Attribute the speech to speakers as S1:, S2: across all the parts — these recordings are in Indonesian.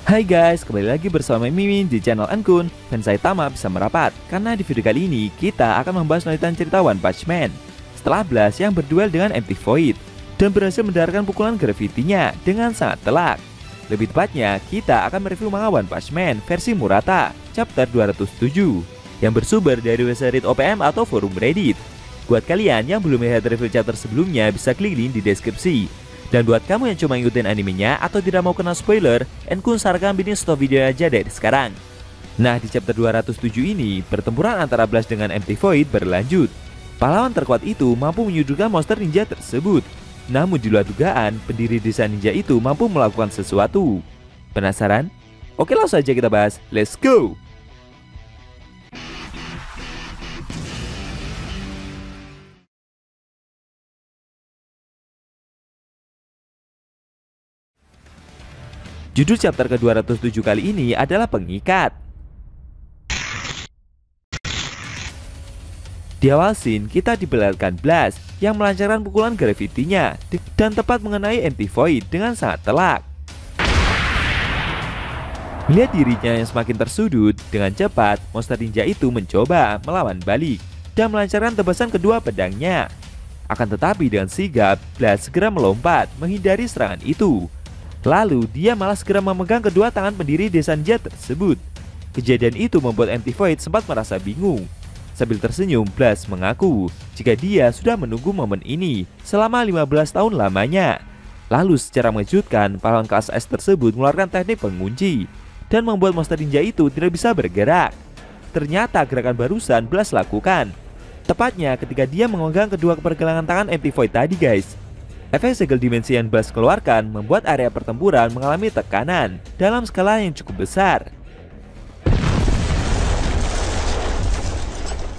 S1: Hai guys, kembali lagi bersama Mimin di channel Ankun. Fansai Tama bisa merapat, karena di video kali ini kita akan membahas lanjutan cerita One Punch Man. Setelah Blast yang berduel dengan Empty Void dan berhasil mendaratkan pukulan gravitinya dengan sangat telak. Lebih tepatnya, kita akan mereview manga One Punch Man versi Murata, chapter 207 yang bersumber dari website OPM atau forum Reddit. Buat kalian yang belum melihat review chapter sebelumnya, bisa klik link di deskripsi. Dan buat kamu yang cuma ngikutin animenya atau tidak mau kena spoiler, Ankun sarankan bikin stop video aja dari sekarang. Nah, di chapter 207 ini, pertempuran antara Blast dengan Empty Void berlanjut. Pahlawan terkuat itu mampu menyudutkan monster ninja tersebut. Namun di luar dugaan, pendiri desa ninja itu mampu melakukan sesuatu. Penasaran? Oke, langsung saja kita bahas. Let's go! Judul chapter ke-207 kali ini adalah Pengikat. Di awal scene, kita diperlihatkan Blast yang melancarkan pukulan gravitinya dan tepat mengenai Empty Void dengan sangat telak. Melihat dirinya yang semakin tersudut, dengan cepat monster ninja itu mencoba melawan balik dan melancarkan tebasan kedua pedangnya. Akan tetapi dengan sigap, Blast segera melompat menghindari serangan itu. Lalu dia malah segera memegang kedua tangan pendiri desa ninja tersebut. Kejadian itu membuat Empty Void sempat merasa bingung. Sambil tersenyum, Blast mengaku jika dia sudah menunggu momen ini selama 15 tahun lamanya. Lalu secara mengejutkan, pahlawan kelas S tersebut mengeluarkan teknik pengunci dan membuat monster ninja itu tidak bisa bergerak. Ternyata gerakan barusan Blast lakukan tepatnya ketika dia memegang kedua pergelangan tangan Empty Void tadi, guys. Efek segel dimensi yang Blast keluarkan membuat area pertempuran mengalami tekanan dalam skala yang cukup besar.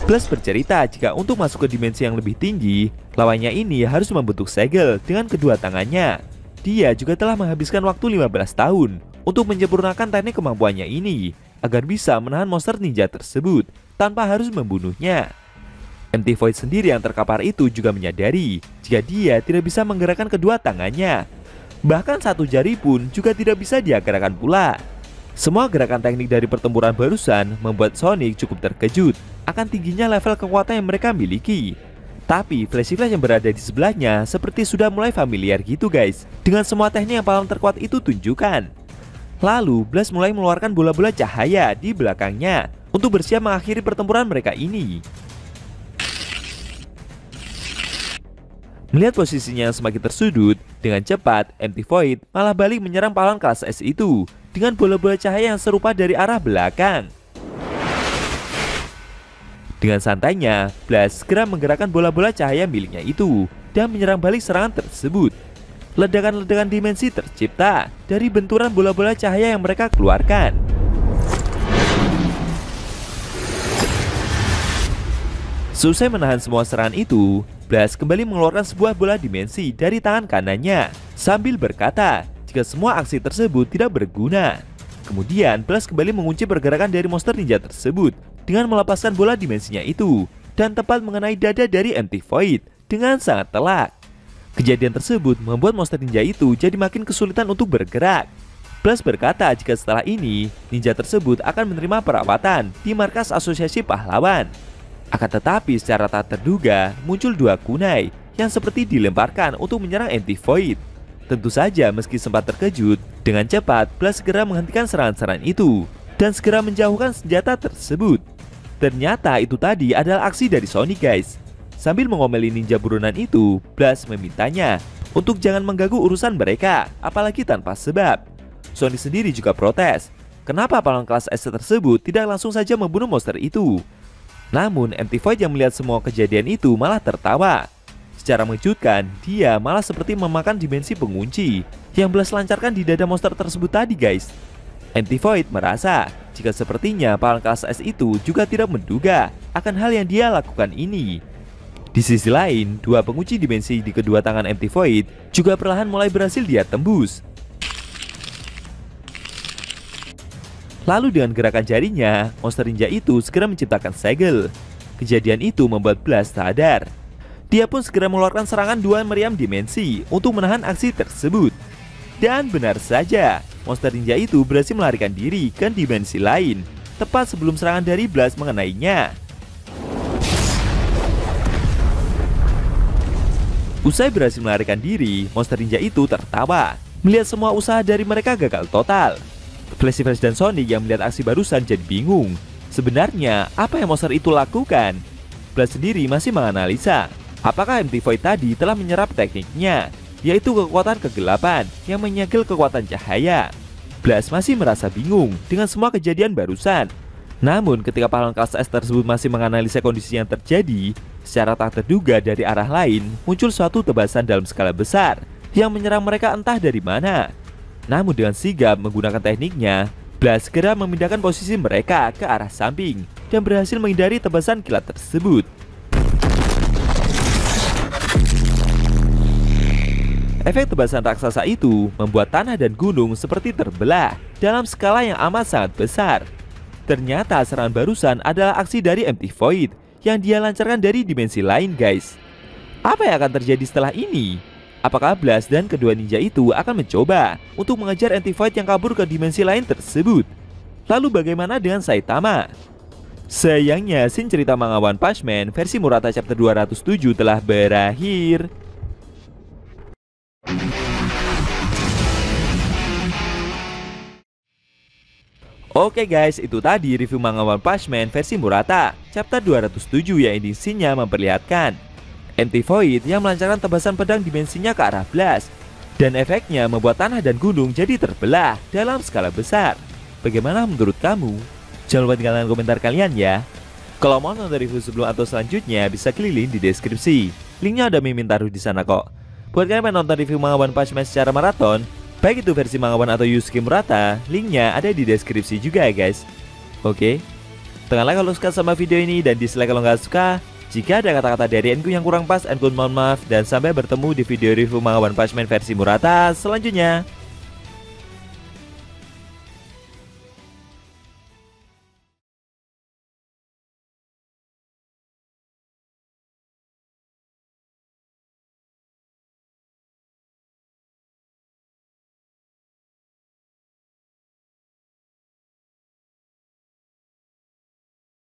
S1: Blast bercerita jika untuk masuk ke dimensi yang lebih tinggi, lawannya ini harus membentuk segel dengan kedua tangannya. Dia juga telah menghabiskan waktu 15 tahun untuk menyempurnakan teknik kemampuannya ini agar bisa menahan monster ninja tersebut tanpa harus membunuhnya. Empty Void sendiri yang terkapar itu juga menyadari jika dia tidak bisa menggerakkan kedua tangannya. Bahkan satu jari pun juga tidak bisa dia gerakkan pula. Semua gerakan teknik dari pertempuran barusan membuat Sonic cukup terkejut akan tingginya level kekuatan yang mereka miliki. Tapi Flashy Flash yang berada di sebelahnya seperti sudah mulai familiar gitu, guys, dengan semua teknik yang pahlawan terkuat itu tunjukkan. Lalu Blast mulai mengeluarkan bola-bola cahaya di belakangnya untuk bersiap mengakhiri pertempuran mereka ini. Melihat posisinya yang semakin tersudut, dengan cepat Empty Void malah balik menyerang pahlawan kelas S itu dengan bola-bola cahaya yang serupa dari arah belakang. Dengan santainya, Blast segera menggerakkan bola-bola cahaya miliknya itu dan menyerang balik serangan tersebut. Ledakan-ledakan dimensi tercipta dari benturan bola-bola cahaya yang mereka keluarkan. Selesai menahan semua serangan itu, Blast kembali mengeluarkan sebuah bola dimensi dari tangan kanannya sambil berkata jika semua aksi tersebut tidak berguna. Kemudian Blast kembali mengunci pergerakan dari monster ninja tersebut dengan melepaskan bola dimensinya itu dan tepat mengenai dada dari Empty Void dengan sangat telak. Kejadian tersebut membuat monster ninja itu jadi makin kesulitan untuk bergerak. Blast berkata jika setelah ini ninja tersebut akan menerima perawatan di markas asosiasi pahlawan. Akan tetapi secara tak terduga muncul dua kunai yang seperti dilemparkan untuk menyerang Empty Void. Tentu saja meski sempat terkejut, dengan cepat Blast segera menghentikan serangan-serangan itu dan segera menjauhkan senjata tersebut. Ternyata itu tadi adalah aksi dari Sonic, guys. Sambil mengomeli ninja buronan itu, Blast memintanya untuk jangan mengganggu urusan mereka, apalagi tanpa sebab. Sonic sendiri juga protes, kenapa pahlawan kelas S tersebut tidak langsung saja membunuh monster itu. Namun Empty Void yang melihat semua kejadian itu malah tertawa. Secara mengejutkan, dia malah seperti memakan dimensi pengunci yang Blast lancarkan di dada monster tersebut tadi, guys. Empty Void merasa jika sepertinya pahlawan kelas S itu juga tidak menduga akan hal yang dia lakukan ini. Di sisi lain, dua pengunci dimensi di kedua tangan Empty Void juga perlahan mulai berhasil dia tembus. Lalu dengan gerakan jarinya, monster ninja itu segera menciptakan segel. Kejadian itu membuat Blast sadar. Dia pun segera mengeluarkan serangan dua meriam dimensi untuk menahan aksi tersebut. Dan benar saja, monster ninja itu berhasil melarikan diri ke dimensi lain, tepat sebelum serangan dari Blast mengenainya. Usai berhasil melarikan diri, monster ninja itu tertawa melihat semua usaha dari mereka gagal total. Flashy Fresh dan Sonic yang melihat aksi barusan jadi bingung. Sebenarnya apa yang monster itu lakukan? Blast sendiri masih menganalisa apakah MT Void tadi telah menyerap tekniknya, yaitu kekuatan kegelapan yang menyegel kekuatan cahaya. Blast masih merasa bingung dengan semua kejadian barusan. Namun ketika pahlawan kelas S tersebut masih menganalisa kondisi yang terjadi, secara tak terduga dari arah lain muncul suatu tebasan dalam skala besar yang menyerang mereka entah dari mana. Namun dengan sigap menggunakan tekniknya, Blast segera memindahkan posisi mereka ke arah samping dan berhasil menghindari tebasan kilat tersebut. Efek tebasan raksasa itu membuat tanah dan gunung seperti terbelah dalam skala yang amat sangat besar. Ternyata serangan barusan adalah aksi dari MT Void yang dia lancarkan dari dimensi lain, guys. Apa yang akan terjadi setelah ini? Apakah Blast dan kedua ninja itu akan mencoba untuk mengejar MT Void yang kabur ke dimensi lain tersebut? Lalu bagaimana dengan Saitama? Sayangnya, scene cerita manga One Punch Man versi Murata chapter 207 telah berakhir. Oke guys, itu tadi review manga One Punch Man versi Murata chapter 207 yang ending scene-nya memperlihatkan MT Void yang melancarkan tebasan pedang dimensinya ke arah Blast, dan efeknya membuat tanah dan gunung jadi terbelah dalam skala besar. Bagaimana menurut kamu? Jangan lupa tinggalkan komentar kalian ya. Kalau mau nonton review sebelum atau selanjutnya bisa klik link di deskripsi. Linknya udah Mimin taruh di sana kok. Buat kalian yang nonton review manga One Punch Man secara maraton, baik itu versi manga One atau Yusuke Murata, linknya ada di deskripsi juga ya guys. Oke, tekan like kalau suka sama video ini dan dislike kalau nggak suka. Jika ada kata-kata dari Enku yang kurang pas, Enku mohon maaf, dan sampai bertemu di video review manga One Punch Man versi Murata selanjutnya.